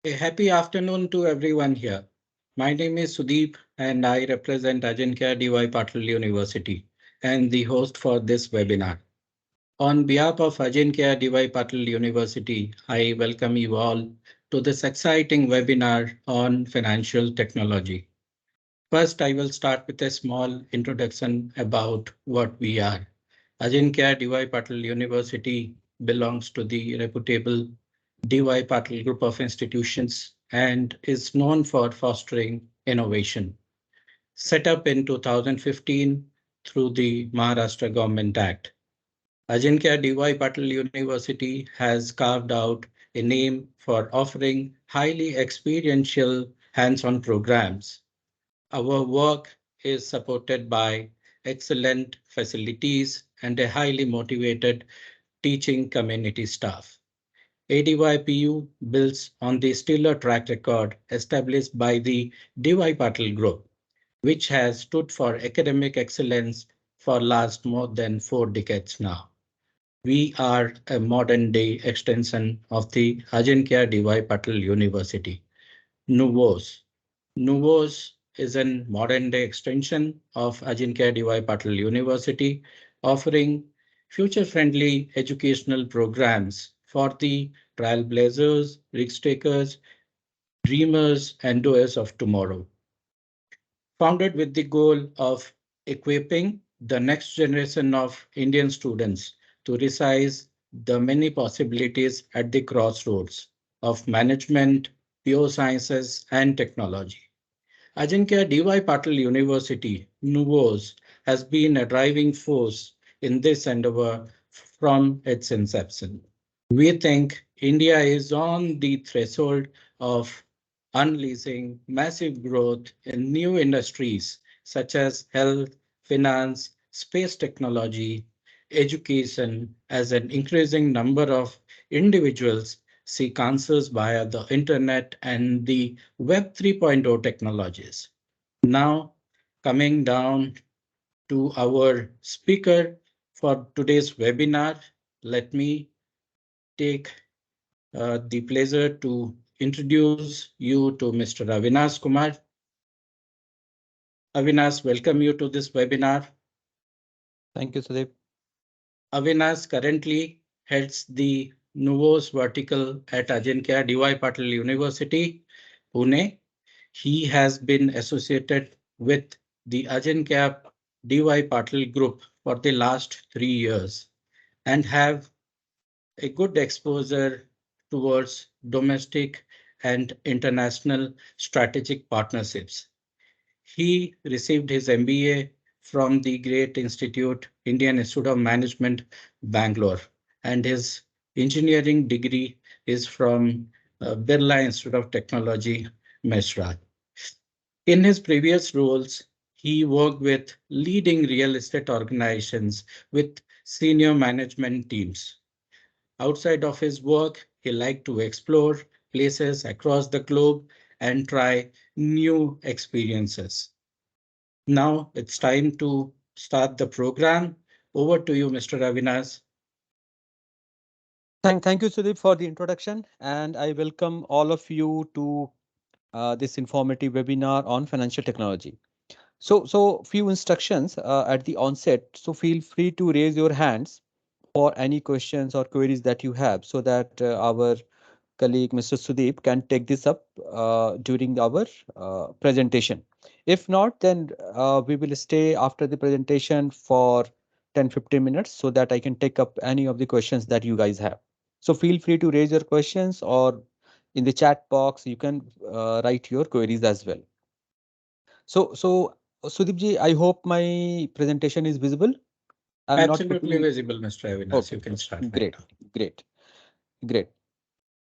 A happy afternoon to everyone here. My name is Sudeep and I represent Ajeenkya DY Patil University and the host for this webinar. On behalf of Ajeenkya DY Patil University, I welcome you all to this exciting webinar on financial technology. First, I will start with a small introduction about what we are. Ajeenkya DY Patil University belongs to the reputable DY Patil Group of Institutions and is known for fostering innovation. Set up in 2015 through the Maharashtra Government Act, Ajeenkya DY Patil University has carved out a name for offering highly experiential hands-on programs. Our work is supported by excellent facilities and a highly motivated teaching community staff. ADYPU builds on the stellar track record established by the DY Patil Group, which has stood for academic excellence for last more than 4 decades now. We are a modern day extension of the Ajeenkya DY Patil University. Nuovos. Nuovos is a modern day extension of Ajeenkya DY Patil University, offering future-friendly educational programs for the trailblazers, risk takers, dreamers, and doers of tomorrow. Founded with the goal of equipping the next generation of Indian students to realize the many possibilities at the crossroads of management, pure sciences, and technology. Ajeenkya DY Patil University, Nuovos, has been a driving force in this endeavor from its inception. We think India is on the threshold of unleashing massive growth in new industries such as health, finance, space technology, education, as an increasing number of individuals seek answers via the internet and the Web 3.0 technologies. Now, coming down to our speaker for today's webinar, let me take the pleasure to introduce you to Mr. Avinash Kumar. Avinash, welcome you to this webinar. Thank you, Sudeep. Avinash currently heads the Nuovos vertical at Ajeenkya DY Patil University, Pune. He has been associated with the Ajeenkya DY Patil Group for the last 3 years and have a good exposure towards domestic and international strategic partnerships. He received his MBA from the Great Institute, Indian Institute of Management, Bangalore, and his engineering degree is from Birla Institute of Technology, Mesra. In his previous roles, he worked with leading real estate organizations with senior management teams. Outside of his work, he liked to explore places across the globe and try new experiences. Now it's time to start the program. Over to you, Mr. Avinash. Thank you, Sudeep, for the introduction, and I welcome all of you to this informative webinar on financial technology. So few instructions at the onset. So feel free to raise your hands for any questions or queries that you have, so that our colleague Mr. Sudeep can take this up during our presentation. If not, then we will stay after the presentation for 10-15 minutes so that I can take up any of the questions that you guys have. So feel free to raise your questions, or in the chat box, you can write your queries as well. So Sudeep ji, I hope my presentation is visible. I'm not Absolutely putting. visible, Mr. Avinash. Okay, You can start right great, now. great, great.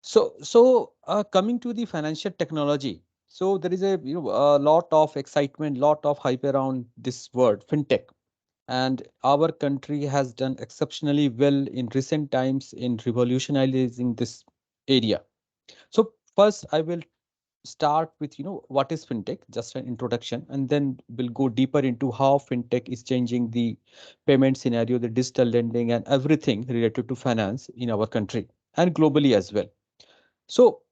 So coming to the financial technology, so there is a lot of excitement, lot of hype around this word fintech, and our country has done exceptionally well in recent times in revolutionizing this area. So first, I will start with what is fintech, just an introduction, and then we'll go deeper into how fintech is changing the payment scenario, the digital lending, and everything related to finance in our country and globally as well. So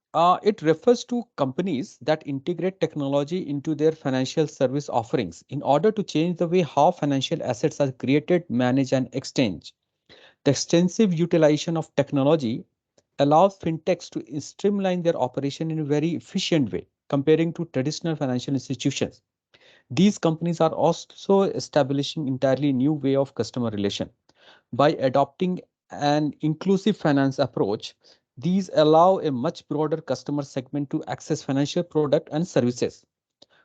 It refers to companies that integrate technology into their financial service offerings in order to change the way how financial assets are created, managed, and exchanged. The extensive utilization of technology allows fintechs to streamline their operation in a very efficient way, comparing to traditional financial institutions. These companies are also establishing entirely new way of customer relation. By adopting an inclusive finance approach, these allow a much broader customer segment to access financial product and services.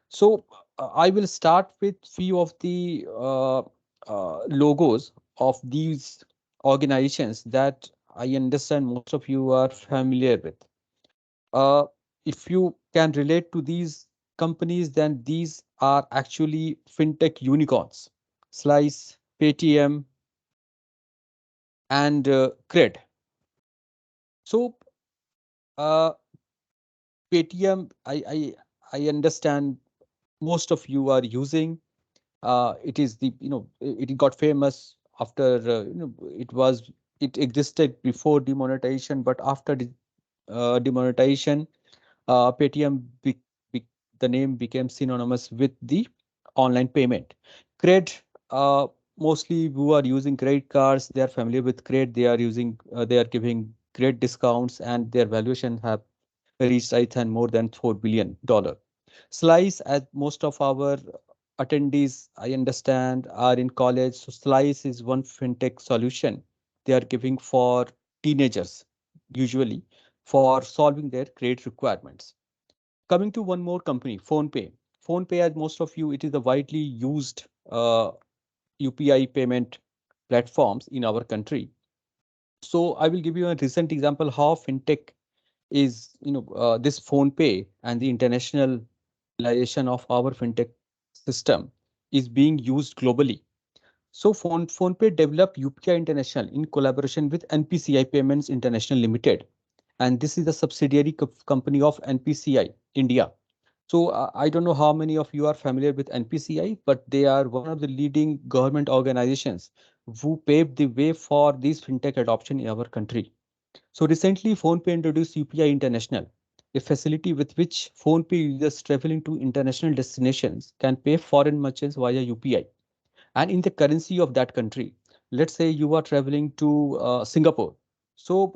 So I will start with few of the logos of these organizations that I understand most of you are familiar with. Uh, if you can relate to these companies, then these are actually fintech unicorns. Slice, Paytm, and Cred. So uh, Paytm, I understand most of you are using. It is the it got famous after it was it existed before demonetization, but after demonetization, Paytm the name became synonymous with the online payment. Cred, uh, mostly who are using credit cards, they are familiar with Cred. They are giving great discounts, and their valuation have reached, I think, more than $4 billion. Slice, as most of our attendees, I understand, are in college. So Slice is one fintech solution they are giving for teenagers, usually for solving their credit requirements. Coming to one more company, PhonePe. PhonePe, as most of you, it is the widely used UPI payment platforms in our country. So I will give you a recent example how fintech is, this PhonePe and the internationalization of our fintech system is being used globally. So PhonePe developed UPI International in collaboration with NPCI Payments International Limited, and this is the subsidiary company of NPCI India. So I don't know how many of you are familiar with NPCI, but they are one of the leading government organizations who paved the way for this fintech adoption in our country. So recently, PhonePe introduced UPI International, a facility with which PhonePe users traveling to international destinations can pay foreign merchants via UPI and in the currency of that country. Let's say you are traveling to Singapore. So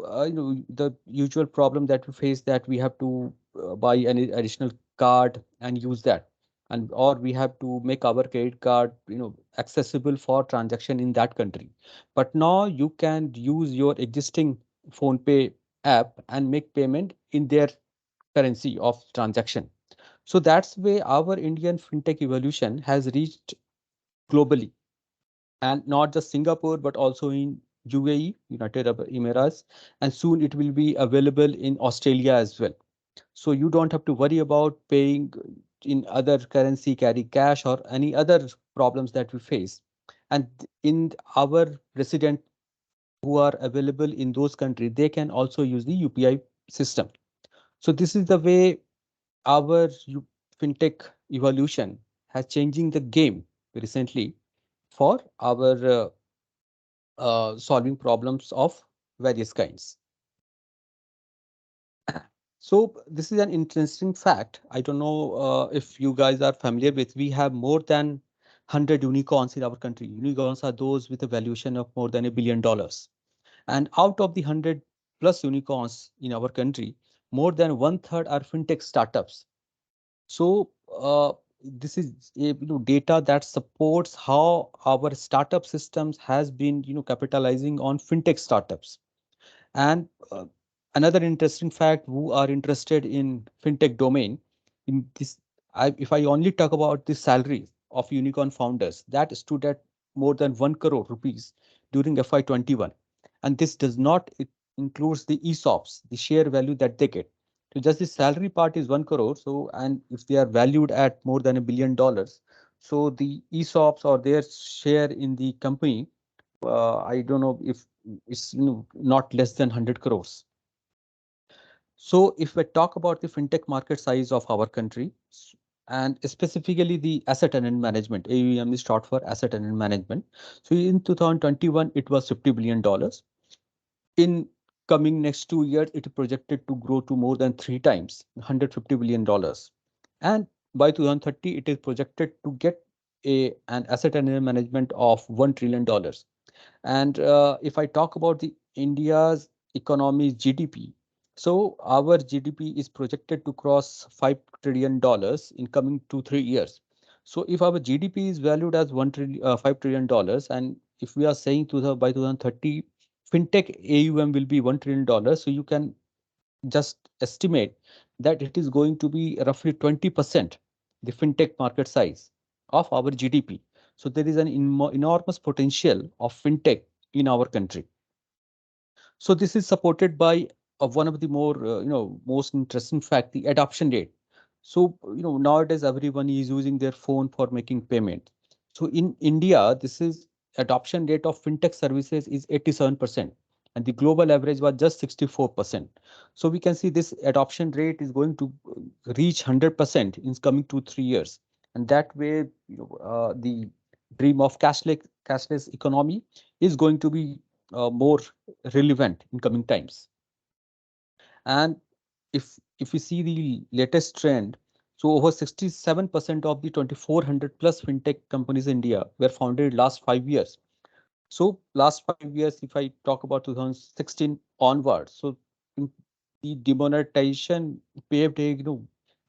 the usual problem that we face, that we have to buy an additional card and use that, and or we have to make our credit card accessible for transaction in that country. But now you can use your existing phone pay app and make payment in their currency of transaction. So that's where our Indian fintech evolution has reached globally, and not just Singapore, but also in UAE, United Arab Emirates, and soon it will be available in Australia as well. So you don't have to worry about paying in other currency, carry cash, or any other problems that we face. And in our resident who are available in those countries, they can also use the UPI system. So this is the way our fintech evolution has changing the game recently for our solving problems of various kinds. So this is an interesting fact. I don't know if you guys are familiar with. We have more than 100 unicorns in our country. Unicorns are those with a valuation of more than $1 billion. And out of the 100 plus unicorns in our country, more than one third are fintech startups. So this is data that supports how our startup systems has been capitalizing on fintech startups. And another interesting fact, who are interested in fintech domain, in this, if I only talk about the salaries of unicorn founders, that stood at more than 1 crore rupees during FY21. And this does not, it includes the ESOPs, the share value that they get. So just the salary part is 1 crore. So, and if they are valued at more than $1 billion, so the ESOPs or their share in the company, I don't know if it's not less than 100 crores. So if we talk about the fintech market size of our country, and specifically the asset under management, AUM is short for asset under management. So in 2021, it was $50 billion. In coming next 2 years, it is projected to grow to more than three times, $150 billion. And by 2030, it is projected to get an asset under management of $1 trillion. And if I talk about the India's economy GDP, so our GDP is projected to cross $5 trillion in coming 2 3 years. So if our GDP is valued as $5 trillion, and if we are saying to the by 2030, fintech AUM will be $1 trillion, so you can just estimate that it is going to be roughly 20% the fintech market size of our GDP. So there is an enormous potential of fintech in our country. So this is supported by one of the more most interesting fact, the adoption rate. So nowadays everyone is using their phone for making payment. So in India, this is adoption rate of fintech services is 87%, and the global average was just 64%. So we can see this adoption rate is going to reach 100% in coming 2 3 years, and that way the dream of cashless economy is going to be more relevant in coming times. And if we see the latest trend, so over 67% of the 2400 plus fintech companies in India were founded last 5 years. So last 5 years, if I talk about 2016 onwards, so in the demonetization paved a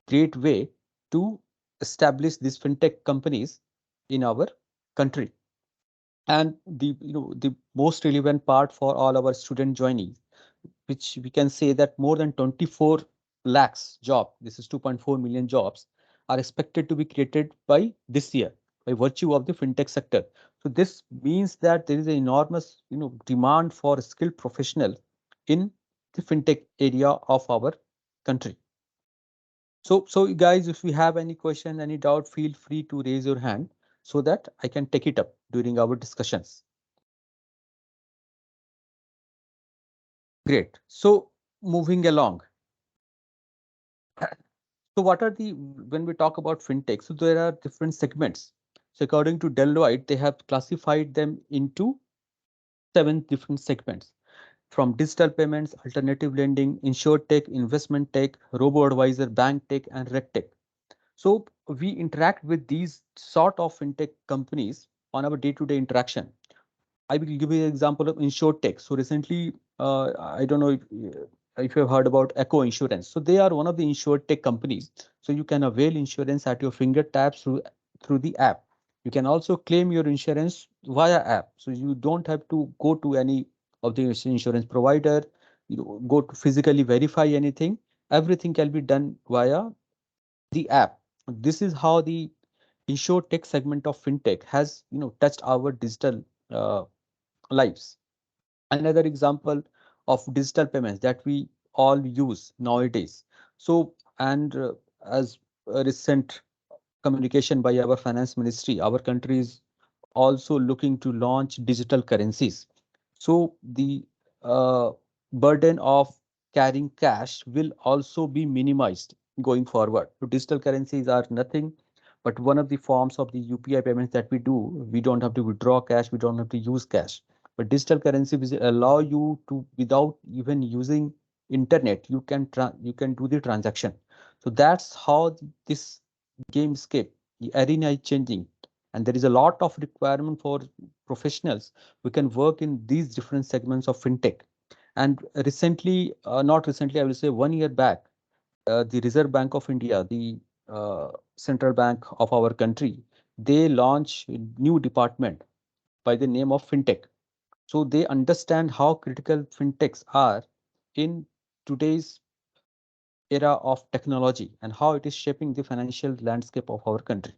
great way to establish these fintech companies in our country. And the most relevant part for all our student joining, which we can say that more than 24 lakhs job, this is 2.4 million jobs, are expected to be created by this year by virtue of the fintech sector. So this means that there is an enormous demand for skilled professionals in the fintech area of our country. So guys, if you have any question, any doubt, feel free to raise your hand so that I can take it up during our discussions. Great. So moving along. So what are the, when we talk about fintech, so there are different segments. So according to Deloitte, they have classified them into 7 different segments, from digital payments, alternative lending, insurtech, investment tech, robo-advisor, bank tech, and regtech. So we interact with these sort of fintech companies on our day-to-day interaction. I will give you an example of insurtech. So recently, I don't know if you have heard about Echo Insurance. So they are one of the insurtech companies. So you can avail insurance at your fingertips through the app. You can also claim your insurance via app. So you don't have to go to any of the insurance provider. You go to physically verify anything. Everything can be done via the app. This is how the insurtech segment of fintech has touched our digital uh, lives. Another example of digital payments that we all use nowadays. So, and as a recent communication by our finance ministry, our country is also looking to launch digital currencies. So the uh, burden of carrying cash will also be minimized going forward. So digital currencies are nothing but one of the forms of the UPI payments that we do. We don't have to withdraw cash, we don't have to use cash. But digital currency will allow you to, without even using internet, you can do the transaction. So that's how this gamescape, the arena is changing, and there is a lot of requirement for professionals who can work in these different segments of fintech. And recently, not recently, I will say 1 year back, the Reserve Bank of India, the central bank of our country, they launch a new department by the name of fintech. So they understand how critical fintechs are in today's era of technology and how it is shaping the financial landscape of our country.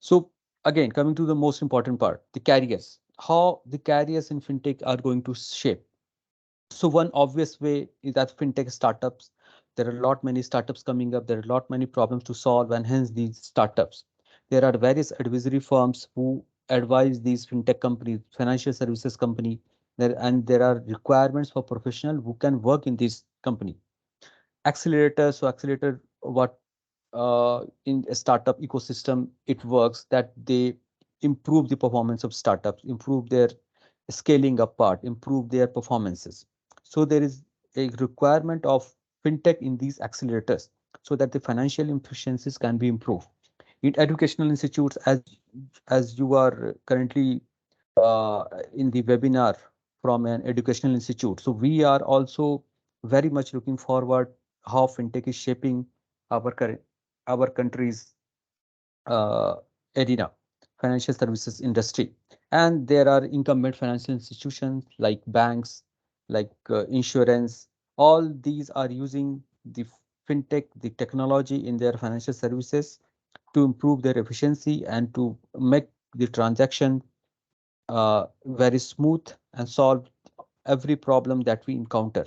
So again, coming to the most important part, the carriers, how the carriers in fintech are going to shape. So one obvious way is that fintech startups, there are a lot many startups coming up, there are a lot many problems to solve, and hence these startups. There are various advisory firms who advise these fintech companies, financial services company, and there are requirements for professionals who can work in this company. Accelerator, so accelerator, what in a startup ecosystem it works, that they improve the performance of startups, improve their scaling up part, improve their performances. So there is a requirement of fintech in these accelerators so that the financial efficiencies can be improved. In educational institutes, as you are currently uh, in the webinar from an educational institute, so we are also very much looking forward how fintech is shaping our current our country's uh, arena, financial services industry. And there are incumbent financial institutions like banks, like insurance. All these are using the fintech, the technology in their financial services to improve their efficiency and to make the transaction very smooth and solve every problem that we encounter.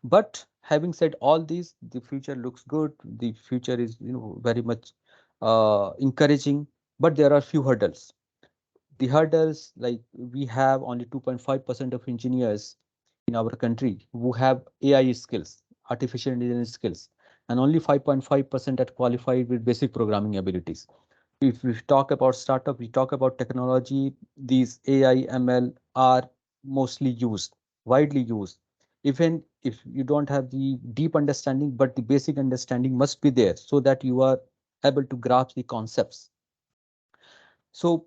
But having said all these, the future looks good. The future is, very much encouraging. But there are few hurdles. The hurdles, like we have only 2.5% of engineers in our country who have AI skills, artificial intelligence skills, and only 5.5% are qualified with basic programming abilities. If we talk about startup, we talk about technology, these AI, ML are mostly used, widely used. Even if you don't have the deep understanding, but the basic understanding must be there so that you are able to grasp the concepts. So,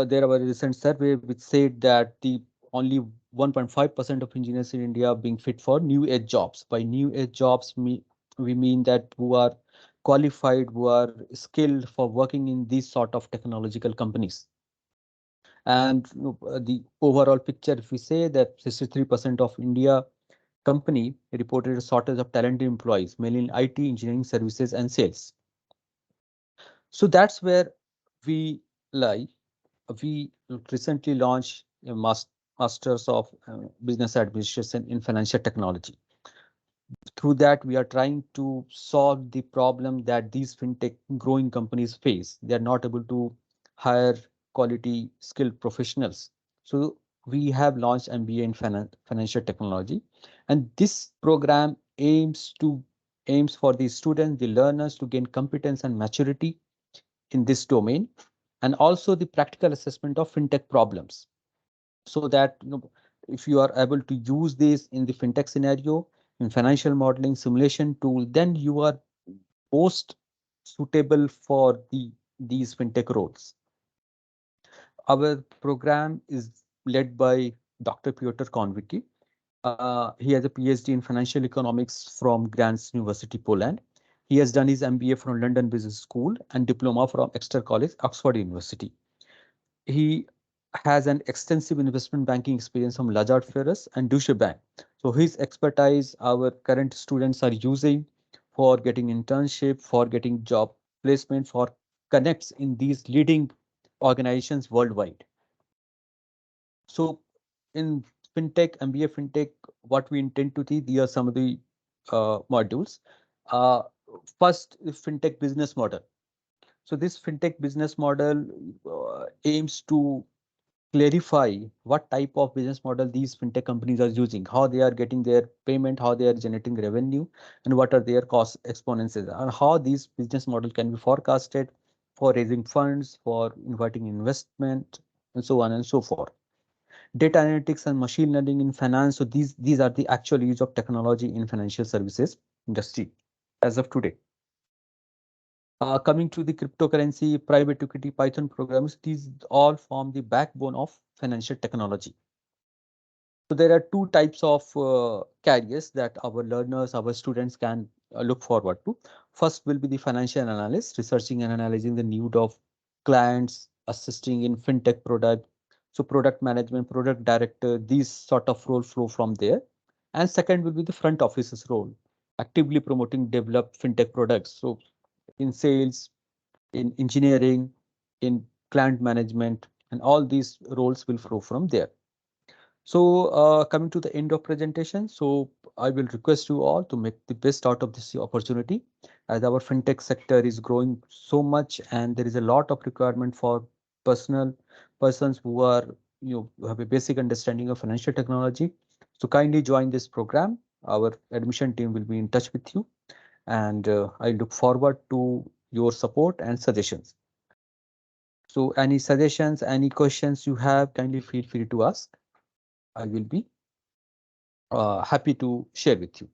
there was a recent survey which said that the only 1.5% of engineers in India are being fit for new age jobs. By new age jobs, we mean that who are qualified, who are skilled for working in these sort of technological companies. And the overall picture, if we say that 63% of India company reported a shortage of talented employees, mainly in IT, engineering services, and sales. So that's where we lie. We recently launched a Masters of Business Administration in Financial Technology. Through that, we are trying to solve the problem that these fintech growing companies face. They are not able to hire quality skilled professionals. So we have launched MBA in Financial Technology, and this program aims for the students, the learners to gain competence and maturity in this domain, and also the practical assessment of fintech problems, so that if you are able to use this in the fintech scenario, in financial modeling simulation tool, then you are most suitable for these fintech roles. Our program is led by Dr. Piotr Konwicki. He has a PhD in financial economics from Gdansk University, Poland. He has done his MBA from London Business School and diploma from Exeter College, Oxford University. He has an extensive investment banking experience from Lazard Freres and Deutsche Bank. So his expertise, our current students are using for getting internship, for getting job placement, for connects in these leading organizations worldwide. So in fintech, MBA fintech, what we intend to see, these are some of the modules. Uh, First, fintech business model. So this fintech business model aims to clarify what type of business model these fintech companies are using, how they are getting their payment, how they are generating revenue, and what are their cost exponences, and how these business model can be forecasted for raising funds, for inviting investment, and so on and so forth. Data analytics and machine learning in finance. So these are the actual use of technology in financial services industry as of today. Coming to the cryptocurrency, private equity, Python programs, these all form the backbone of financial technology. So there are two types of careers that our learners, our students can look forward to. First will be the financial analyst, researching and analyzing the need of clients, assisting in fintech product. So product management, product director, these sort of role flow from there. And second will be the front office's role, actively promoting developed fintech products. So in sales, in engineering, in client management, and all these roles will flow from there. So coming to the end of presentation, so I will request you all to make the best out of this opportunity, as our fintech sector is growing so much and there is a lot of requirement for personal persons who are, who have a basic understanding of financial technology. So kindly join this program. Our admission team will be in touch with you, and I look forward to your support and suggestions. So any suggestions, any questions you have, kindly feel free to ask. I will be happy to share with you.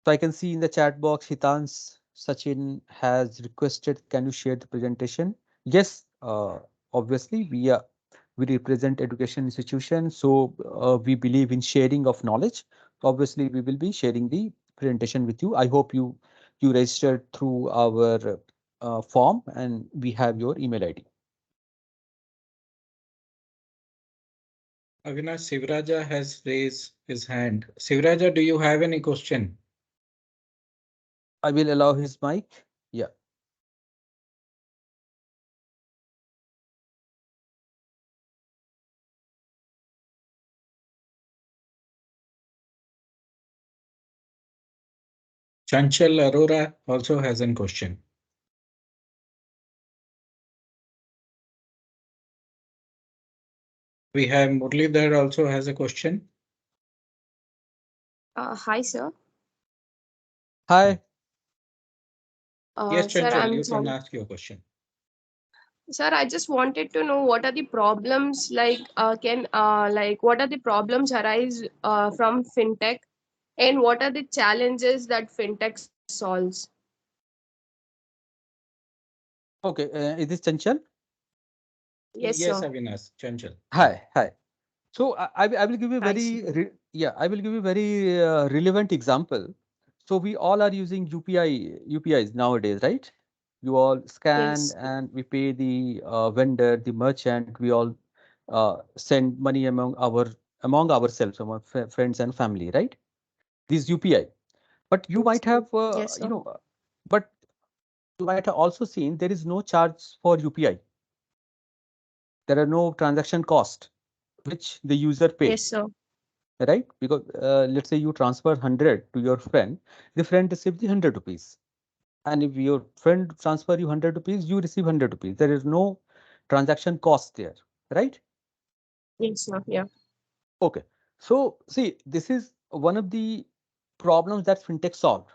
So I can see in the chat box, Hitans Sachin has requested, can you share the presentation? Yes, obviously we represent education institutions, so we believe in sharing of knowledge. Obviously, we will be sharing the presentation with you. I hope you registered through our form and we have your email ID. Avinash, Sivaraja has raised his hand. Sivaraja, do you have any question? I will allow his mic. Yeah. Chanchal Arora also has a question. We have Murlidhar also has a question. Hi, sir. Hi. Yes, Sir, Chanchal, I'm you can sorry. ask your question. Sir, I just wanted to know what are the problems what are the problems arise from fintech, and what are the challenges that fintech solves? Okay. Is this Chanchal? Yes, Yes, sir. Avinash, Chanchal. Yeah. Hi. Hi. So I will give you Hi, very sir. yeah, I will give you very relevant example. So we all are using UPIs nowadays, right? You all scan Yes. and we pay the vendor, the merchant. We all send money among ourselves, among friends and family, right? This UPI. But you Yes, might have yes, sir. but you might have also seen there is no charge for UPI. There are no transaction cost which the user pay, Yes, sir. right? Because let's say you transfer 100 to your friend, the friend receives the 100 rupees. And if your friend transfer you 100 rupees, you receive 100 rupees. There is no transaction cost there, right? Yes, sir. Yeah. Okay. So see, this is one of the problems that fintech solve.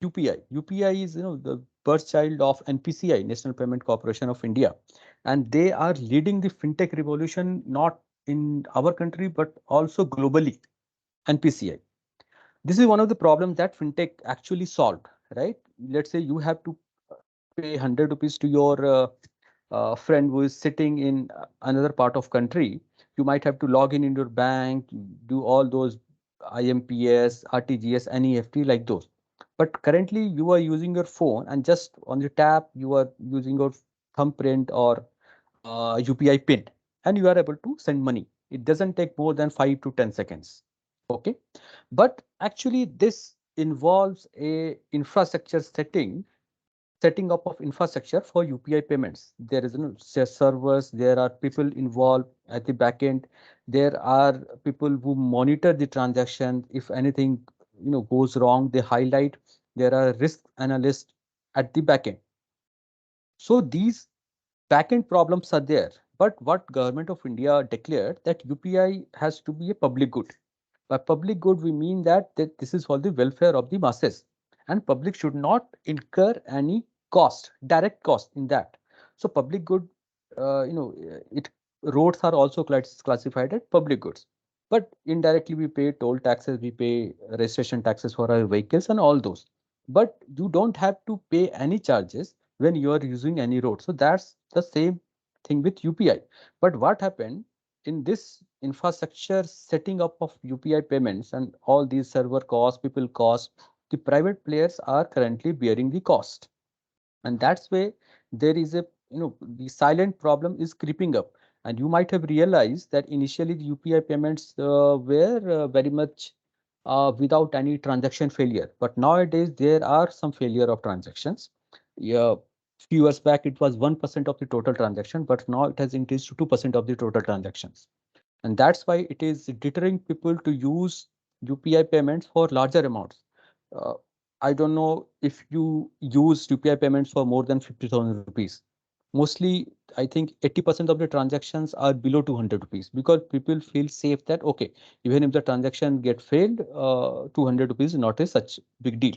UPI. UPI is the birth child of NPCI, National Payment Corporation of India, and they are leading the fintech revolution not in our country but also globally. NPCI. This is one of the problems that fintech actually solved, right? Let's say you have to pay 100 rupees to your friend who is sitting in another part of country. You might have to log in your bank, do all those IMPS, RTGS, NEFT like those. But currently you are using your phone and just on the tap you are using your thumbprint or UPI pin and you are able to send money. It doesn't take more than 5 to 10 seconds. Okay. But actually this involves a infrastructure setting up of infrastructure for UPI payments. There is servers, there are people involved at the back end. There are people who monitor the transaction. If anything goes wrong, they highlight. There are risk analysts at the back end. So these backend problems are there. But what government of India declared that UPI has to be a public good. By public good, we mean that this is for the welfare of the masses, and public should not incur any cost, direct cost in that. So public good, it roads are also classified as public goods, but indirectly we pay toll taxes, we pay registration taxes for our vehicles and all those. But you don't have to pay any charges when you are using any road. So that's the same thing with UPI. But what happened in this infrastructure setting up of UPI payments and all these server costs, people costs, the private players are currently bearing the cost. And that's why there is the silent problem is creeping up. And you might have realized that initially the UPI payments were very much without any transaction failure. But nowadays there are some failure of transactions. Yeah, few years back it was 1% of the total transaction, but now it has increased to 2% of the total transactions. And that's why it is deterring people to use UPI payments for larger amounts. Uh, I don't know if you use UPI payments for more than 50,000 rupees. Mostly, I think 80% of the transactions are below 200 rupees because people feel safe that, okay, even if the transaction get failed, 200 rupees is not a such big deal.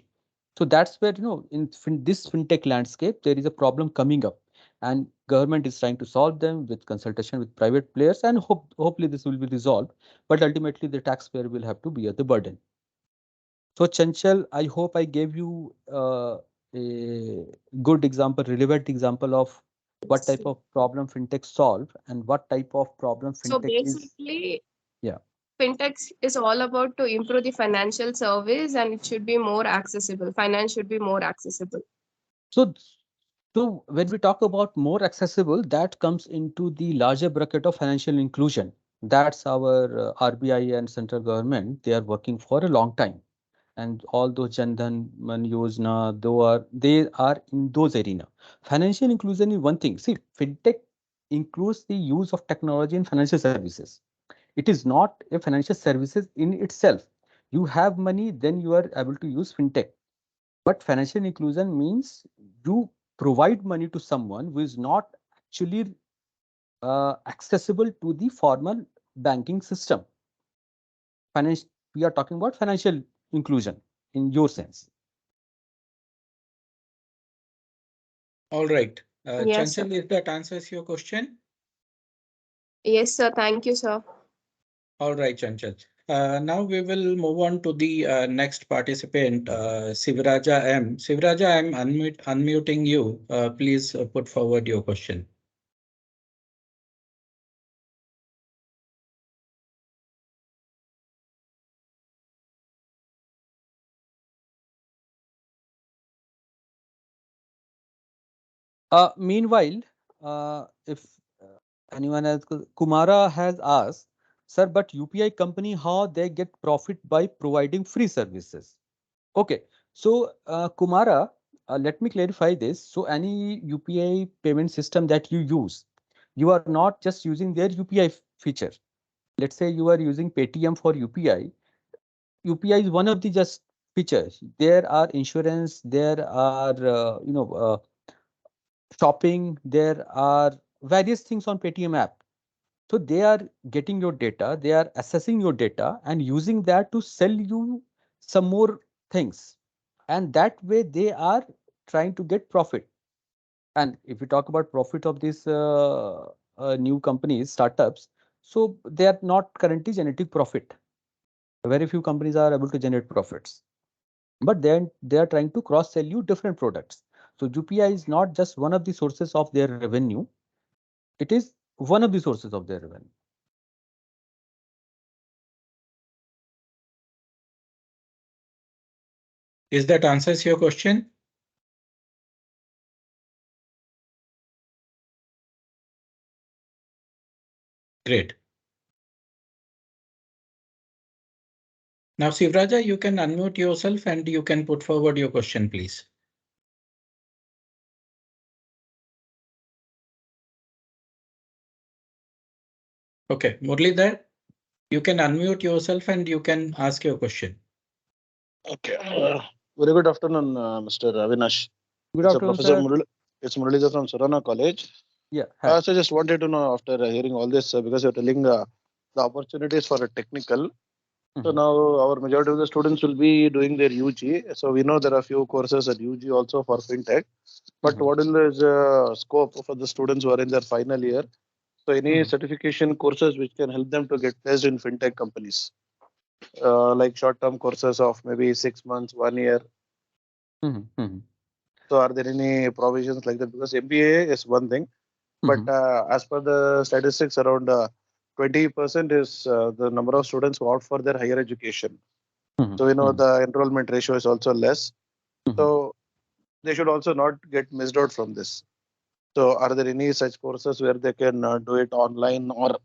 So that's where, in this fintech landscape, there is a problem coming up. and government is trying to solve them with consultation with private players, and hopefully this will be resolved, but ultimately the taxpayer will have to bear the burden. So Chanchal, I hope I gave you a good example, relevant example of what type of problem fintech solve and what type of problem So fintech is. basically, Yeah. fintech is all about to improve the financial service, and it should be more accessible. Finance should be more accessible. So, so when we talk about more accessible, that comes into the larger bracket of financial inclusion. That's our RBI and central government. They are working for a long time, and all those Jan Dhan, Man Yojana, they are in those arena. Financial inclusion is one thing. See, fintech includes the use of technology in financial services. It is not a financial services in itself. You have money, then you are able to use fintech. But financial inclusion means you provide money to someone who is not actually accessible to the formal banking system. Finance, we are talking about financial inclusion in your sense. All right. Yes, sir. Chanchal, if that answers your question. Yes, sir. Thank you, sir. All right, Chanchal. Now we will move on to the next participant, Sivraja M. Sivraja, I'm unmuting you. Please put forward your question. Meanwhile, if anyone else, Kumara has asked, sir, but UPI company, how they get profit by providing free services? Okay, so Kumara, let me clarify this. So any UPI payment system that you use, you are not just using their UPI feature. Let's say you are using Paytm for UPI. UPI is one of the just features. There are insurance, there are shopping, there are various things on Paytm app. So they are getting your data, they are assessing your data and using that to sell you some more things. And that way they are trying to get profit. And if we talk about profit of these new companies, startups, so they are not currently generating profit. Very few companies are able to generate profits. But then they are trying to cross sell you different products. So UPI is not just one of the sources of their revenue, it is one of the sources of their revenue. Is that answers your question? Great. Now, Sivraja, you can unmute yourself and you can put forward your question, please. Okay, Murlidhar, you can unmute yourself and you can ask your question. Okay. Very good afternoon, Mr. Avinash. Good It's a afternoon, Professor sir. It's Muralidhar from Surana College. Yeah. Hi. So just wanted to know after hearing all this, because you're telling the opportunities for a technical. So now our majority of the students will be doing their UG. So we know there are few courses at UG also for fintech. But what is the scope for the students who are in their final year? So any certification courses which can help them to get placed in fintech companies, like short-term courses of maybe 6 months, 1 year. So are there any provisions like that? Because MBA is one thing, but as per the statistics, around 20% is the number of students who opt for their higher education. So we know the enrollment ratio is also less. So they should also not get missed out from this. So are there any such courses where they can do it online or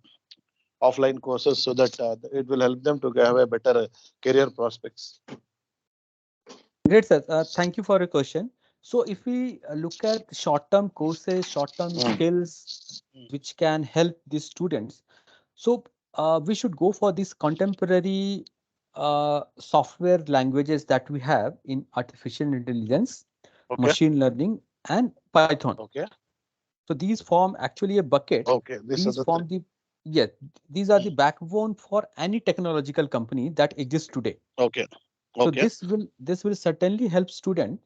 offline courses so that it will help them to have a better career prospects? Great, sir. Thank you for your question. So if we look at short-term courses, short-term skills, which can help the students, so we should go for these contemporary software languages that we have in artificial intelligence, machine learning, and Python. Okay. So these form actually a bucket. Okay. These are These the form the yeah, these are the backbone for any technological company that exists today. Okay. So Okay. this will certainly help student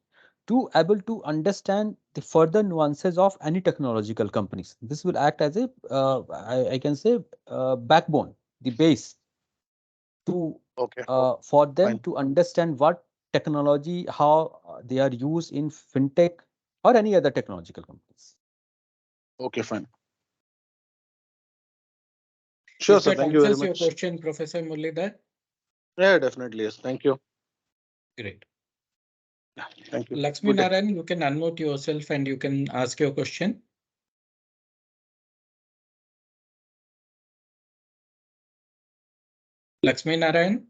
to able to understand the further nuances of any technological companies. This will act as a, I can say, backbone, the base to Okay. for them Fine. to understand what technology, how they are used in fintech or any other technological companies. Okay. Fine. Sure, If sir. that Thank you very answers your much. question, Professor Muralidhar. Yeah, definitely. Yes. Thank you. Great. Yeah. Thank you. Lakshmi Good day. Narayan, you can unmute yourself and you can ask your question. Lakshmi Narayan.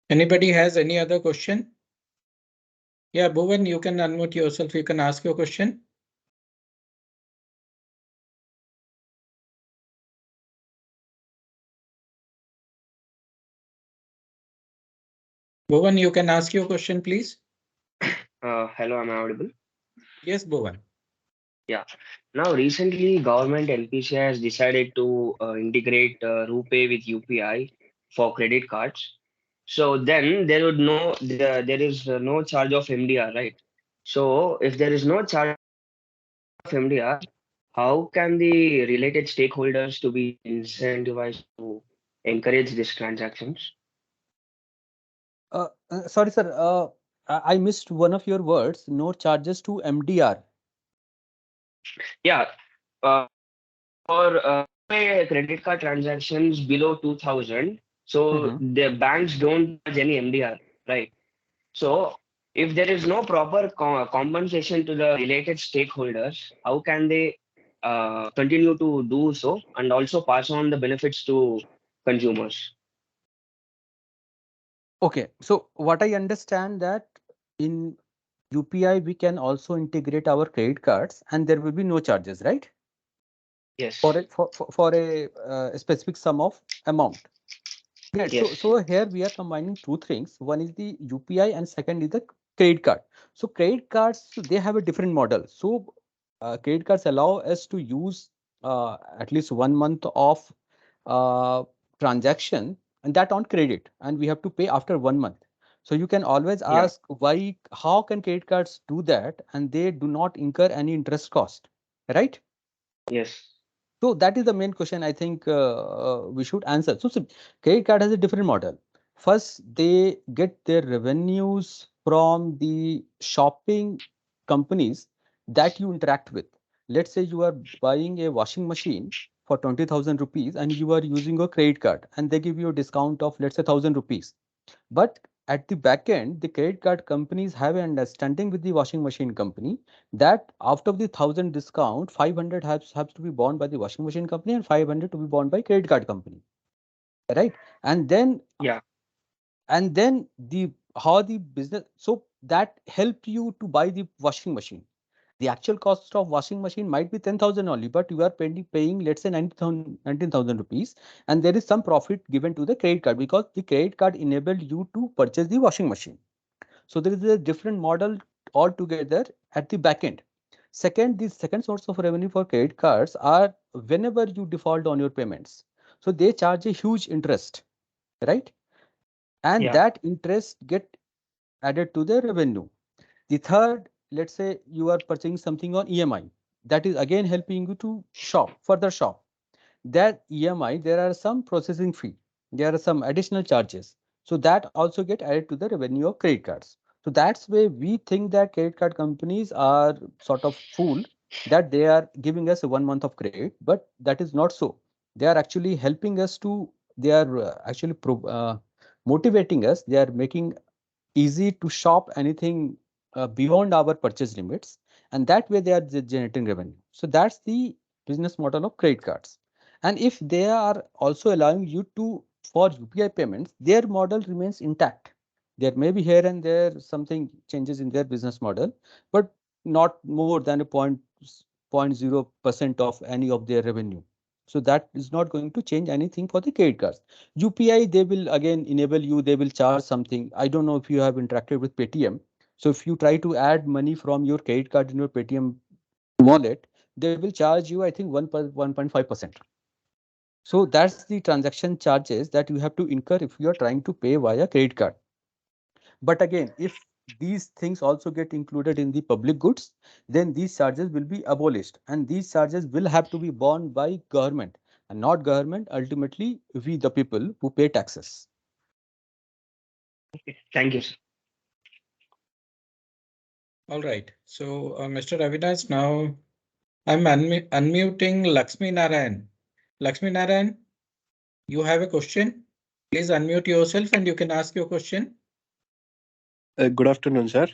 Anybody has any other question? Yeah, Bhuvan, you can unmute yourself. You can ask your question. Bhuvan, you can ask your question, please. Hello, am I audible? Yes, Bhuvan. Yeah. Now, recently, government LPC has decided to integrate RuPay with UPI for credit cards. So then there is no charge of MDR, right? So if there is no charge of MDR, how can the related stakeholders to be incentivized to encourage these transactions? Sorry, sir. I missed one of your words. No charges to MDR. Yeah. Uh, for pay credit card transactions below 2000, so Mhm. the banks don't charge any MDR, right? So if there is no proper compensation to the related stakeholders, how can they continue to do so and also pass on the benefits to consumers? Okay, so what I understand that in UPI we can also integrate our credit cards and there will be no charges, right? For Yes, a specific sum of amount. Great. So yes, so here we are combining two things. One is the UPI and second is the credit card. So credit cards, they have a different model. So credit cards allow us to use at least 1 month of uh, transaction and that on credit, and we have to pay after 1 month. So you can always yeah, ask why, how can credit cards do that and they do not incur any interest cost, right? yes, So that is the main question I think we should answer. So credit card has a different model. First, they get their revenues from the shopping companies that you interact with. Let's say you are buying a washing machine for 20,000 rupees and you are using a credit card and they give you a discount of, let's say, 1,000 rupees. But at the back end, the credit card companies have an understanding with the washing machine company that after the 1,000 discount, 500 has to be borne by the washing machine company and 500 to be borne by credit card company, right? And then yeah, the how the business, so that helped you to buy the washing machine. The actual cost of washing machine might be 10,000 only, but you are paying let's say 19,000 rupees, and there is some profit given to the credit card because the credit card enabled you to purchase the washing machine. So there is a different model altogether at the back end. Second, the second source of revenue for credit cards are whenever you default on your payments. So they charge a huge interest, right? And yeah, that interest get added to the revenue. The third, let's say you are purchasing something on EMI, that is again helping you to further shop. That EMI, there are some processing fee, there are some additional charges. So that also get added to the revenue of credit cards. So that's why we think that credit card companies are sort of fooled that they are giving us a 1 month of credit, but that is not so. They are actually helping us to, they are actually motivating us. They are making easy to shop anything beyond our purchase limits, and that way they are generating revenue. So that's the business model of credit cards. And if they are also allowing you to for UPI payments, their model remains intact. There may be here and there something changes in their business model, but not more than a 0.0% of any of their revenue. So that is not going to change anything for the credit cards. UPI, they will again enable you, they will charge something. I don't know if you have interacted with Paytm. So if you try to add money from your credit card in your Paytm wallet, they will charge you, I think, 1.5%. So that's the transaction charges that you have to incur if you are trying to pay via credit card. But again, if these things also get included in the public goods, then these charges will be abolished, and these charges will have to be borne by government, and not government, ultimately we the people who pay taxes. Okay. Thank you, sir. All right. So, Mr. Avinash, now I'm unmuting Lakshmi Narayan. Lakshmi Narayan, you have a question? Please unmute yourself and you can ask your question. Good afternoon, sir.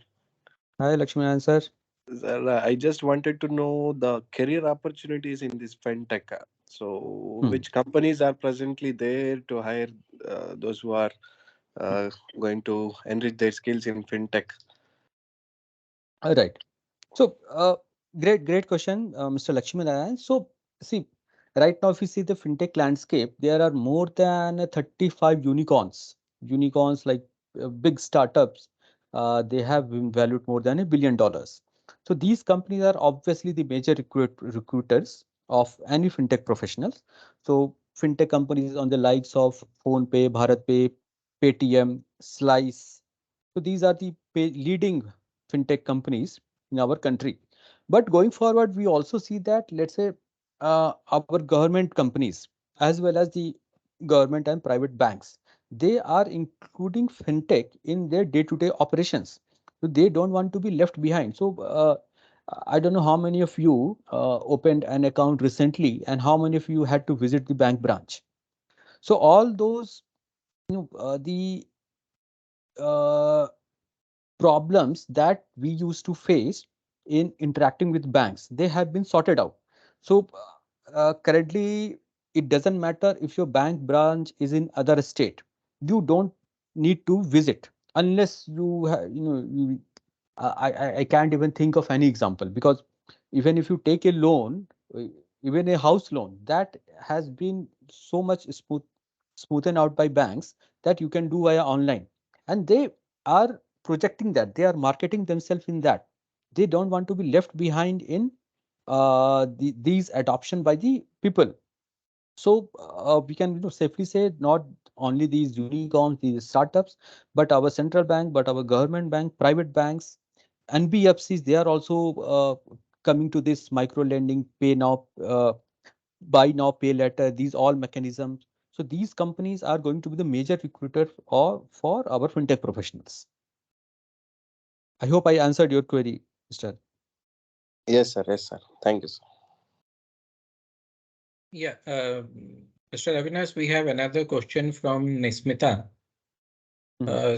Hi, Lakshman sir. Sir, I just wanted to know the career opportunities in this fintech. So, Hmm. which companies are presently there to hire those who are going to enrich their skills in fintech? All right. So, great question, Mr. Lakshman. So, see, right now, if you see the fintech landscape, there are more than 35 unicorns. Unicorns like big startups, they have been valued more than $1 billion. So, these companies are obviously the major recruiters of any fintech professionals. So, fintech companies on the likes of PhonePe, BharatPe, Paytm, Slice. So, these are the leading fintech companies in our country. But going forward, we also see that, let's say, our government companies as well as the government and private banks, they are including fintech in their day-to-day operations. So they don't want to be left behind. So I don't know how many of you opened an account recently and how many of you had to visit the bank branch. So all those, the uh, problems that we used to face in interacting with banks, they have been sorted out. So currently, it doesn't matter if your bank branch is in other state. You don't need to visit unless you I can't even think of any example, because even if you take a loan, uh, even a house loan, that has been so much smoothened out by banks that you can do via online, and they are projecting that, they are marketing themselves in that. They don't want to be left behind in these adoption by the people. So we can, safely say, not only these unicorns, these startups, but our central bank, but our government bank, private banks, NBFCs, they are also coming to this micro lending, pay now, buy now, pay later, these all mechanisms. So these companies are going to be the major recruiter for our fintech professionals. I hope I answered your query, Mr. Yes, sir. Yes, sir. Thank you, sir. Yeah, Mr. Avinash, we have another question from Nismita.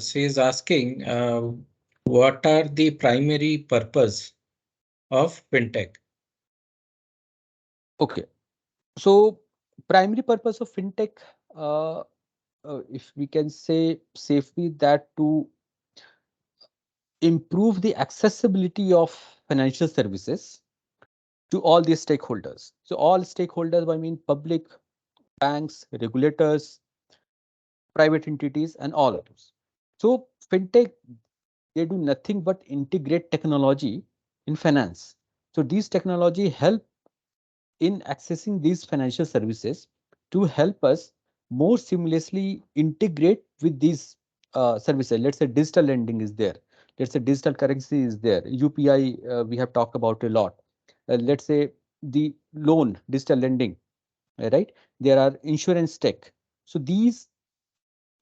She is asking, what are the primary purpose of fintech? Okay, so primary purpose of fintech, uh, if we can say safely, that to improve the accessibility of financial services to all the stakeholders. So all stakeholders, I mean public, banks, regulators, private entities, and all others. So fintech, they do nothing but integrate technology in finance. So these technology help in accessing these financial services to help us more seamlessly integrate with these services. Let's say digital lending is there. Let's say digital currency is there. UPI, we have talked about a lot. Let's say the loan, digital lending, right? There are insurance tech. So these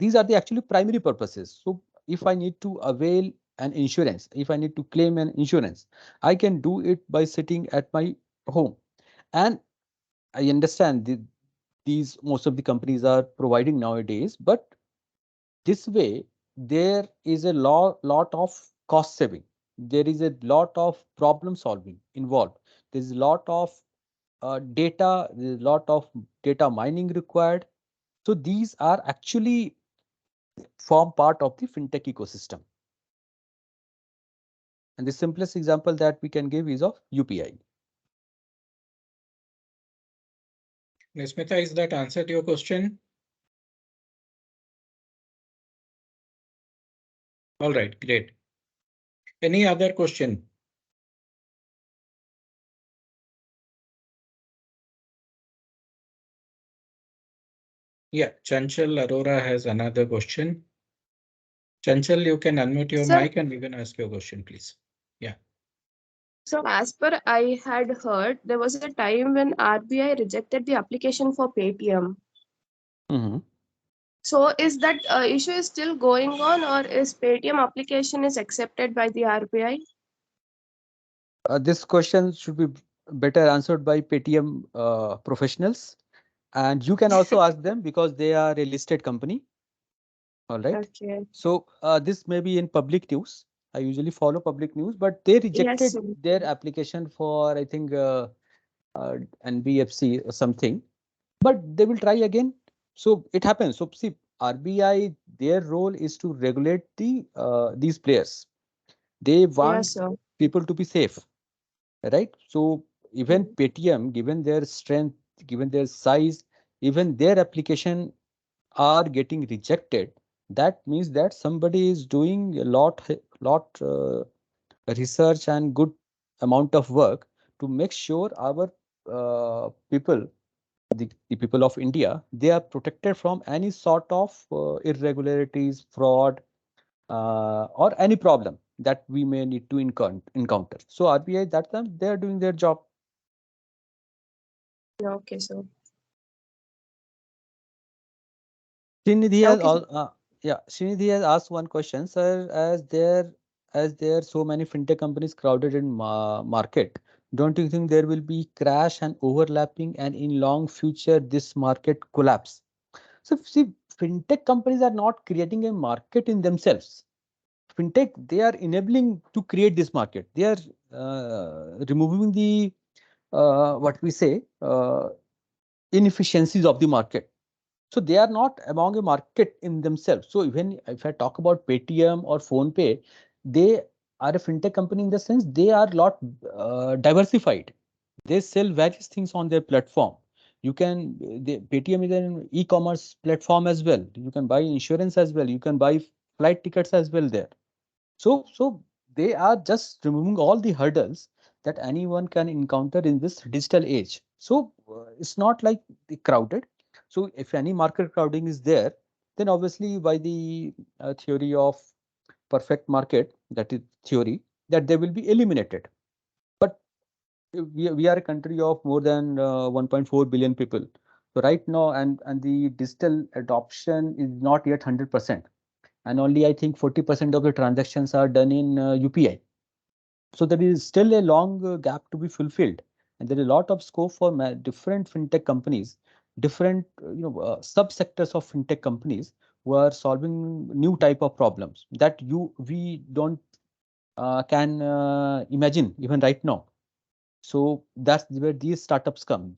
are the actually primary purposes. So if I need to avail an insurance, if I need to claim an insurance, I can do it by sitting at my home. And I understand these most of the companies are providing nowadays, but this way there is a lot of cost saving. There is a lot of problem solving involved. There's a lot of data, there's a lot of data mining required. So these are actually form part of the fintech ecosystem. And the simplest example that we can give is of UPI. Nismita, is that answered your question? All right, great. Any other question? Yeah, Chanchal Arora has another question. Chanchal, you can unmute your Sir, mic and you can ask your question, please. Yeah. so as per I had heard, there was a time when RBI rejected the application for Paytm. Mhm. So is that issue is still going on, or is Paytm application is accepted by the RBI? This question should be better answered by Paytm professionals, and you can also ask them because they are a listed company. All right. Okay. So this may be in public news. I usually follow public news, but they Yes, rejected sir. their application for, I think, NBFC or something, but they will try again. So it happens. So see, RBI, their role is to regulate these players. They want Yes, sir. people to be safe, right? So even Mm. Paytm, given their strength, given their size, even their application are getting rejected. That means that somebody is doing a lot research and good amount of work to make sure our people, the people of India, they are protected from any sort of irregularities, fraud, or any problem that we may need to encounter. So RBI, that time they are doing their job. Okay, sir. Srinidhi has Okay, sir. all, yeah, Srinidhi has asked one question, sir. As there so many fintech companies crowded in market, don't you think there will be crash and overlapping, and in long future this market collapse? So see, fintech companies are not creating a market in themselves. Fintech, they are enabling to create this market. They are removing the what we say inefficiencies of the market. So they are not among a market in themselves. So even if I talk about Paytm or PhonePe, they are a fintech company in the sense they are lot diversified. They sell various things on their platform. Paytm is an e-commerce platform as well. You can buy insurance as well. You can buy flight tickets as well there. So they are just removing all the hurdles that anyone can encounter in this digital age. So it's not like the crowded. So if any market crowding is there, then obviously by the theory of perfect market, that is theory, that they will be eliminated. But we are a country of more than 1.4 billion people. So right now, and the digital adoption is not yet 100%, and only I think 40% of the transactions are done in UPI. So there is still a long gap to be fulfilled, and there is a lot of scope for different fintech companies, different subsectors of fintech companies who are solving new type of problems that you we don't can imagine even right now. So that's where these startups come,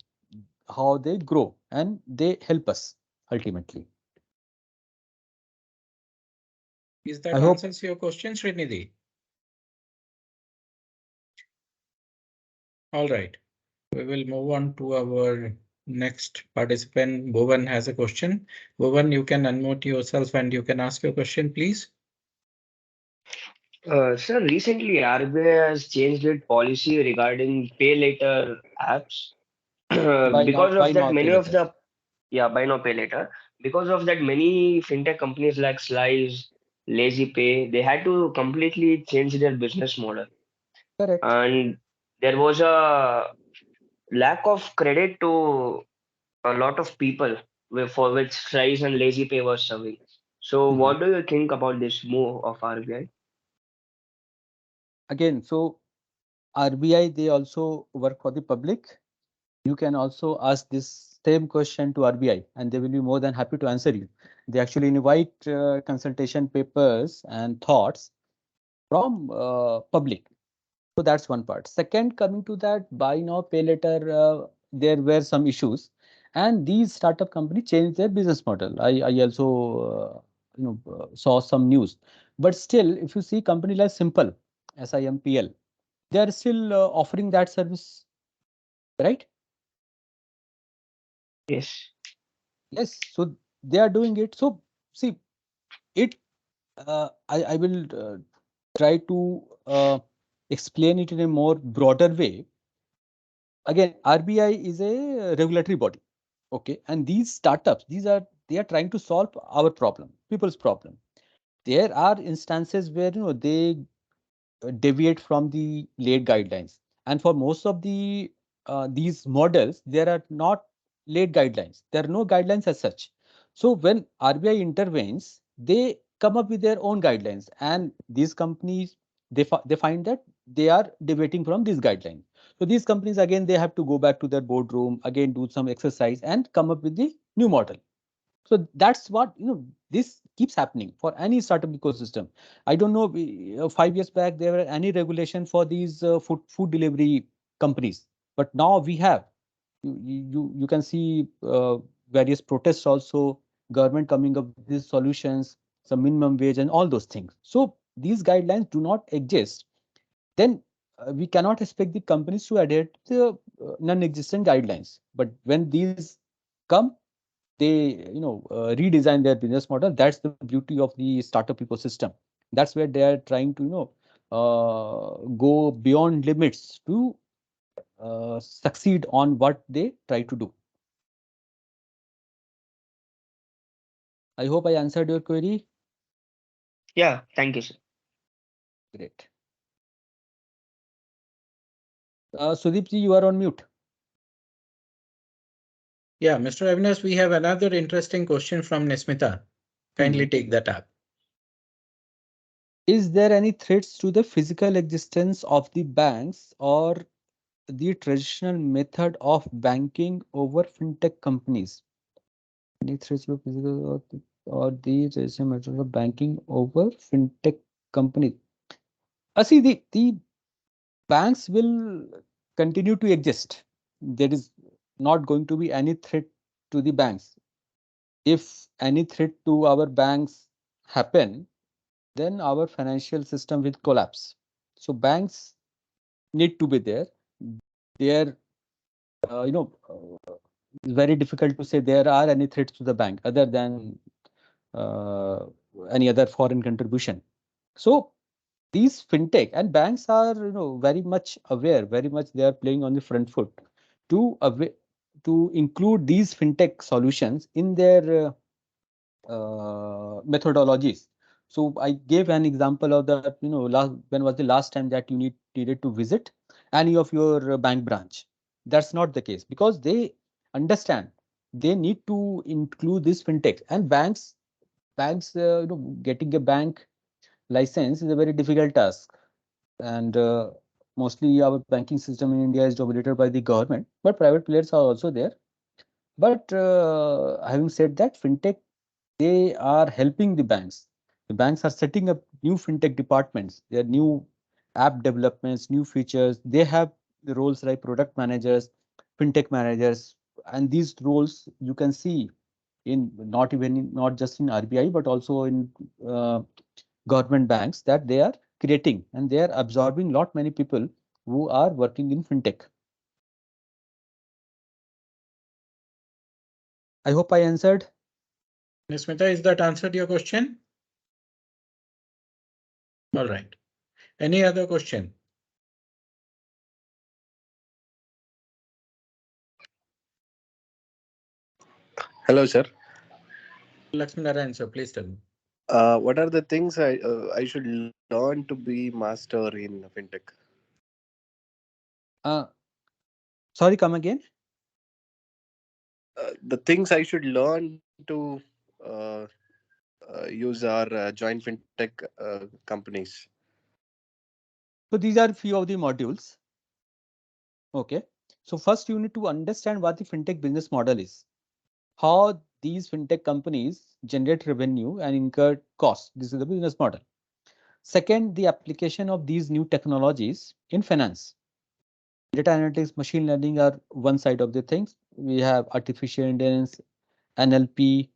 how they grow, and they help us ultimately. Is I that hope. answers your question, Srinidhi? All right. We will move on to our next participant. Bhuvan has a question. Bhuvan, you can unmute yourself and you can ask your question, please. Sir, recently RBI has changed its policy regarding pay later apps. Because of Buy that, now, pay many of later. the buy now pay later. Because of that, many fintech companies like Slice, Lazy Pay, they had to completely change their business model, Correct. and there was a lack of credit to a lot of people for which Slice and Lazy Pay was serving. So, Mhm. what do you think about this move of RBI? Again, so RBI, they also work for the public. You can also ask this same question to RBI, and they will be more than happy to answer you. They actually invite consultation papers and thoughts from public. So that's one part. Second, coming to that buy now, pay later, there were some issues, and these startup companies changed their business model. I also saw some news, but still, if you see company like Simple, SIMPL, they are still offering that service, right? Yes. Yes, so they are doing it. So see, it. I will try to explain it in a more broader way. Again, RBI is a regulatory body. Okay, and these startups, these are they are trying to solve our problem, people's problem. There are instances where they deviate from the late guidelines, and for most of these models there are not late guidelines, there are no guidelines as such. So when RBI intervenes, they come up with their own guidelines, and these companies, they find that they are deviating from these guidelines. So these companies, again, they have to go back to their boardroom, again do some exercise and come up with the new model. So that's what, this keeps happening for any startup ecosystem. I don't know, 5 years back there were any regulation for these food delivery companies, but now we have. You can see various protests also, government coming up with these solutions, some minimum wage and all those things. So these guidelines do not exist, then we cannot expect the companies to adhere to the non-existent guidelines. But when these come, they redesign their business model. That's the beauty of the startup ecosystem. That's where they are trying to go beyond limits to succeed on what they try to do. I hope I answered your query. Yeah, thank you, sir. Great. Sudeep ji, you are on mute. Yeah, Mr. Avinash, we have another interesting question from Nismita. Kindly take that up. Is there any threats to the physical existence of the banks or the traditional method of banking over fintech companies? Any threats to physical or the traditional method of banking over fintech companies? See, the banks will continue to exist. There is not going to be any threat to the banks. If any threat to our banks happen, then our financial system will collapse. So banks need to be there. There, it's very difficult to say there are any threats to the bank other than uh, any other foreign contribution. So these fintech and banks are, very much aware, very much they are playing on the front foot to to include these fintech solutions in their methodologies. So I gave an example of that, when was the last time that you needed to visit any of your bank branch? That's not the case, because they understand they need to include this fintech. And banks, getting a bank license is a very difficult task. And mostly our banking system in India is dominated by the government, but private players are also there. But having said that, fintech, they are helping the banks. The banks are setting up new fintech departments. There are new app developments, new features. They have the roles like product managers, fintech managers, and these roles you can see in not just in RBI but also in uh, government banks, that they are creating, and they are absorbing lot many people who are working in fintech. I hope I answered. Nismita, is that answered your question? All right. Any other question? Hello, sir. Lakshminarayan, sir, please tell me. What are the things I should learn to be master in fintech? Uh, Sorry, come again. The things I should learn to uh, use our joint fintech companies. So these are few of the modules. Okay. So first you need to understand what the fintech business model is, how these fintech companies generate revenue and incur costs. This is the business model. Second, the application of these new technologies in finance. Data analytics, machine learning are one side of the things. We have artificial intelligence, NLP,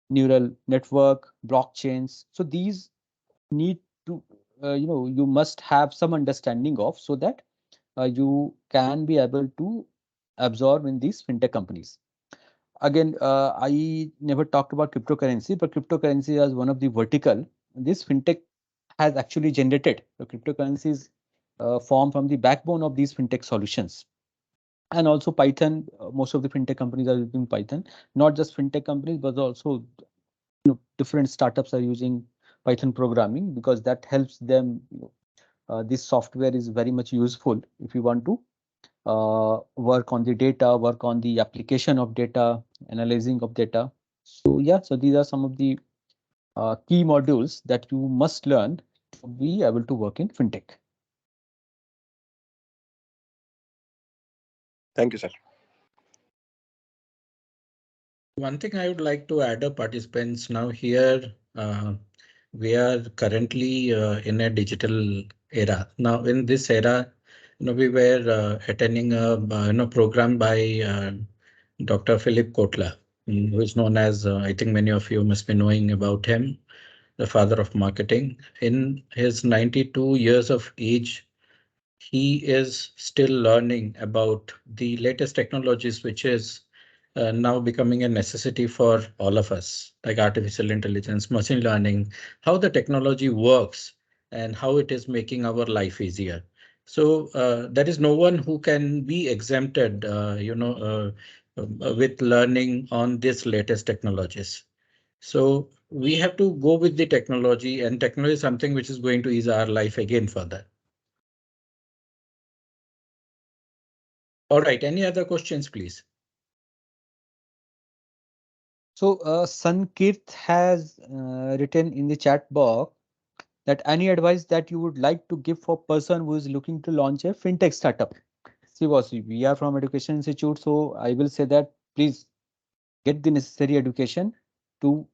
neural network, blockchains. So these need to, you must have some understanding of, so that you can be able to absorb in these fintech companies. Again, I never talked about cryptocurrency, but cryptocurrency is one of the vertical. This fintech has actually generated. The cryptocurrencies form from the backbone of these fintech solutions. and also Python. Most of the fintech companies are using Python. Not just fintech companies, but also different startups are using Python programming because that helps them. This software is very much useful if you want to work on the data, work on the application of data, analyzing of data. So yeah, so these are some of the key modules that you must learn to be able to work in fintech. Thank you, sir. One thing I would like to add up participants now here. We are currently in a digital era. Now, in this era, we were attending a program by Dr. Philip Kotler, who is known as I think many of you must be knowing about him, the father of marketing. In his 92 years of age, he is still learning about the latest technologies, which is now becoming a necessity for all of us, like artificial intelligence, machine learning, how the technology works and how it is making our life easier. So there is no one who can be exempted, with learning on this latest technologies. So we have to go with the technology, and technology is something which is going to ease our life again further. All right, any other questions, please? So Sankirth has written in the chat box that any advice that you would like to give for person who is looking to launch a fintech startup. See, boss, we are from Education Institute, so I will say that please get the necessary education to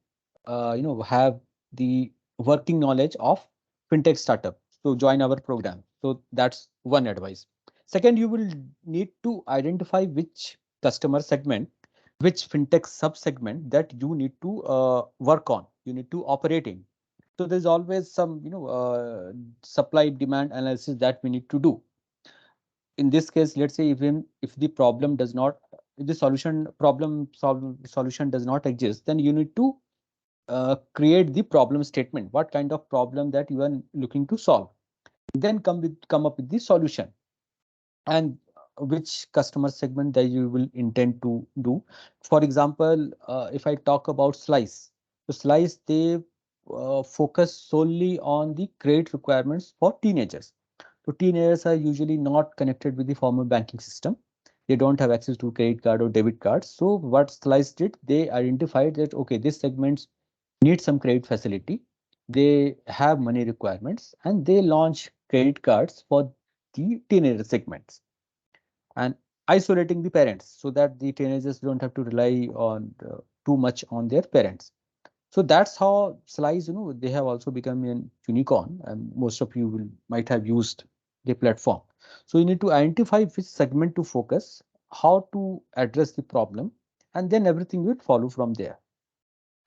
have the working knowledge of fintech startup. So join our program. So that's one advice. Second, you will need to identify which customer segment, which fintech sub-segment that you need to work on, you need to operate in. So there's always some supply demand analysis that we need to do. In this case, let's say even if the problem does not, if the solution does not exist, then you need to create the problem statement, what kind of problem that you are looking to solve, then come up with the solution, and which customer segment that you will intend to do. For example, if I talk about Slice, so Slice, they focus solely on the credit requirements for teenagers. So teenagers are usually not connected with the formal banking system. They don't have access to credit card or debit cards. So what Slice did, they identified that, okay, this segment need some credit facility. They have money requirements and they launch credit cards for the teenager segments and isolating the parents so that the teenagers don't have to rely on too much on their parents. So that's how Slice, they have also become an unicorn, and most of you will might have used the platform. So you need to identify which segment to focus, how to address the problem, and then everything will follow from there.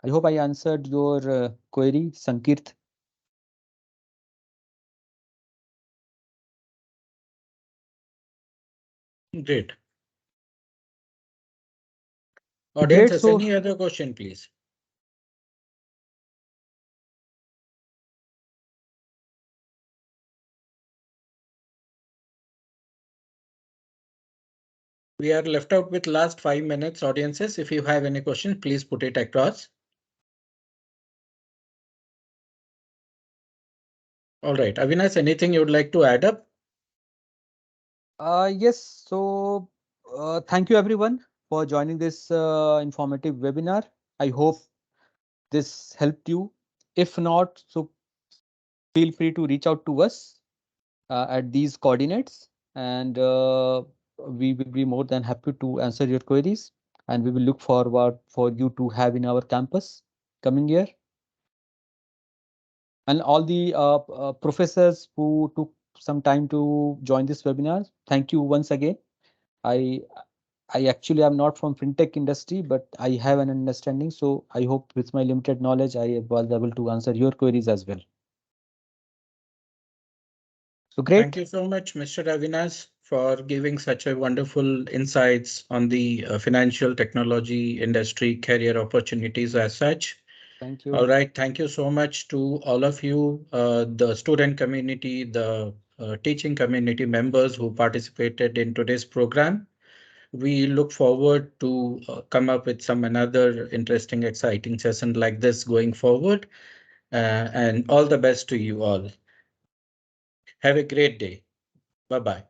I hope I answered your query, Sankirt. Great. Great. Audience, So any other question, please? We are left out with last 5 minutes, audiences. If you have any question, please put it across. All right, Avinash, anything you would like to add up? yes. So thank you everyone for joining this informative webinar. I hope this helped you. If not, so feel free to reach out to us at these coordinates, and we will be more than happy to answer your queries. And we will look forward for you to have in our campus coming year. And all the professors who took some time to join this webinar, thank you once again. I I actually am not from fintech industry, but I have an understanding. So I hope with my limited knowledge, I was able to answer your queries as well. So Thank great. you so much, Mr. Avinash, for giving such a wonderful insights on the financial technology industry career opportunities as such. Thank All you. right, thank you so much to all of you, the student community, the teaching community members who participated in today's program. We look forward to come up with some another interesting, exciting session like this going forward. And all the best to you all. Have a great day. Bye-bye.